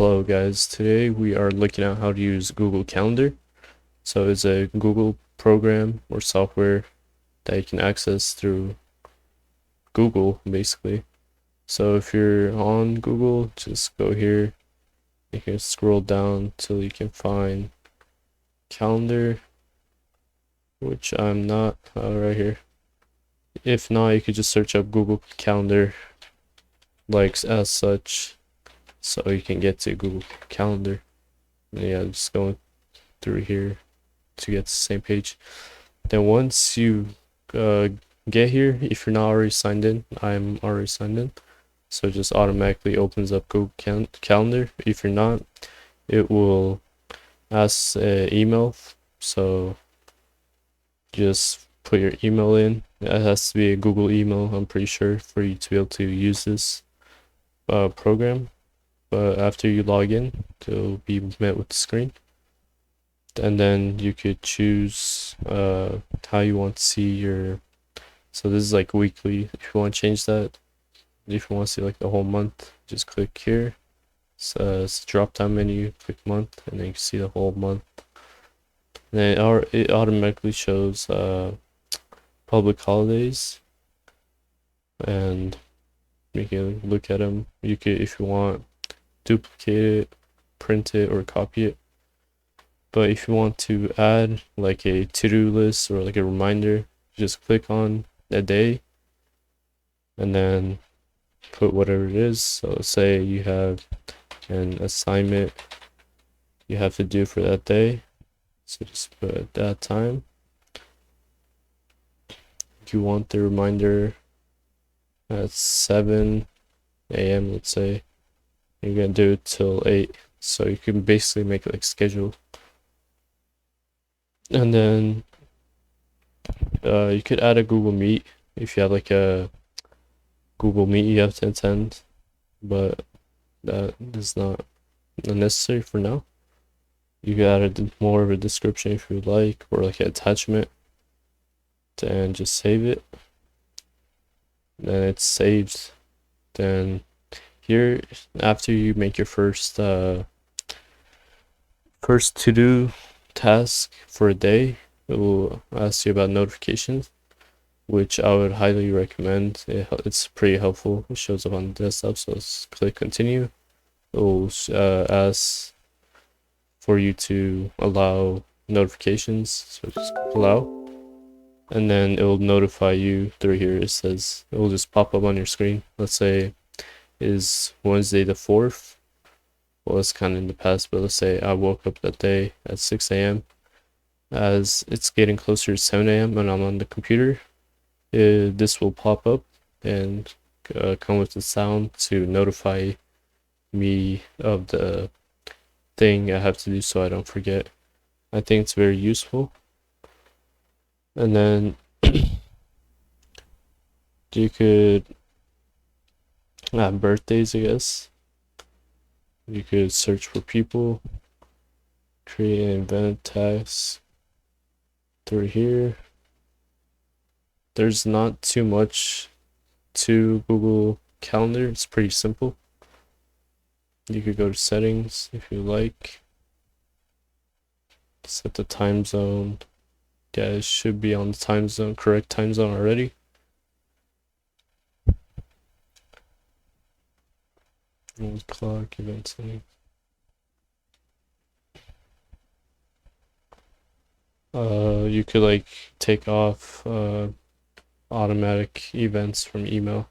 Hello guys, today we are looking at how to use Google Calendar. So it's a Google program or software that you can access through Google basically. So if you're on Google, just go here. You can scroll down till you can find Calendar, which I'm not right here. If not, you could just search up Google Calendar like as such, so you can get to Google Calendar. And yeah, just going through here to get to the same page. Then once you get here, if you're not already signed in, I'm already signed in, so it just automatically opens up Google Calendar. If you're not, it will ask email, so just put your email in. It has to be a Google email, I'm pretty sure, for you to be able to use this program. But after you log in, you'll be met with the screen, and then you could choose how you want to see your, so this is like weekly. If you want to change that, if you want to see like the whole month, just click here. It's a drop down menu, click month, and then you can see the whole month. And then it automatically shows public holidays, and you can look at them. You could, if you want, duplicate it, print it, or copy it. But if you want to add like a to-do list or like a reminder, just click on a day and then put whatever it is. So say you have an assignment you have to do for that day, so just put that time. If you want the reminder at 7 a.m., let's say, you're gonna do it till 8, so you can basically make it like schedule. And then you could add a Google Meet if you have like a Google Meet you have to attend, but that is not necessary for now. You could add more of a description if you like, or like an attachment, and just save it. Then it's saved. Then here, after you make your first to-do task for a day, it will ask you about notifications, which I would highly recommend. It's pretty helpful. It shows up on the desktop, so let's click continue. It will ask for you to allow notifications, so just allow, and then it will notify you through here. It says, it will just pop up on your screen. Let's say is Wednesday the 4th. Well, it's kind of in the past, but let's say I woke up that day at 6 a.m. As it's getting closer to 7 a.m. and I'm on the computer, this will pop up and come with the sound to notify me of the thing I have to do so I don't forget. I think it's very useful. And then you could have birthdays, I guess. You could search for people, create an event task through here. There's not too much to Google Calendar. It's pretty simple. You could go to settings if you like. Set the time zone. Yeah, it should be on the time zone, correct time zone already. Clock, event setting. You could like take off automatic events from email.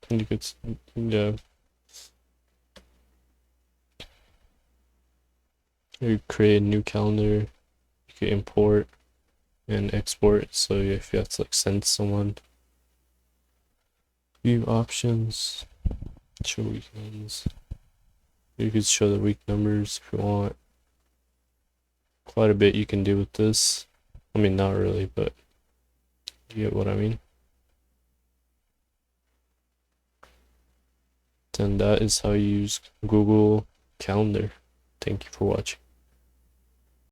And you could, yeah. You create a new calendar. You could import and export, so if you have to like send someone. View options, show weekends. You could show the week numbers if you want. Quite a bit you can do with this. I mean, not really, but you get what I mean. And that is how you use Google Calendar. Thank you for watching.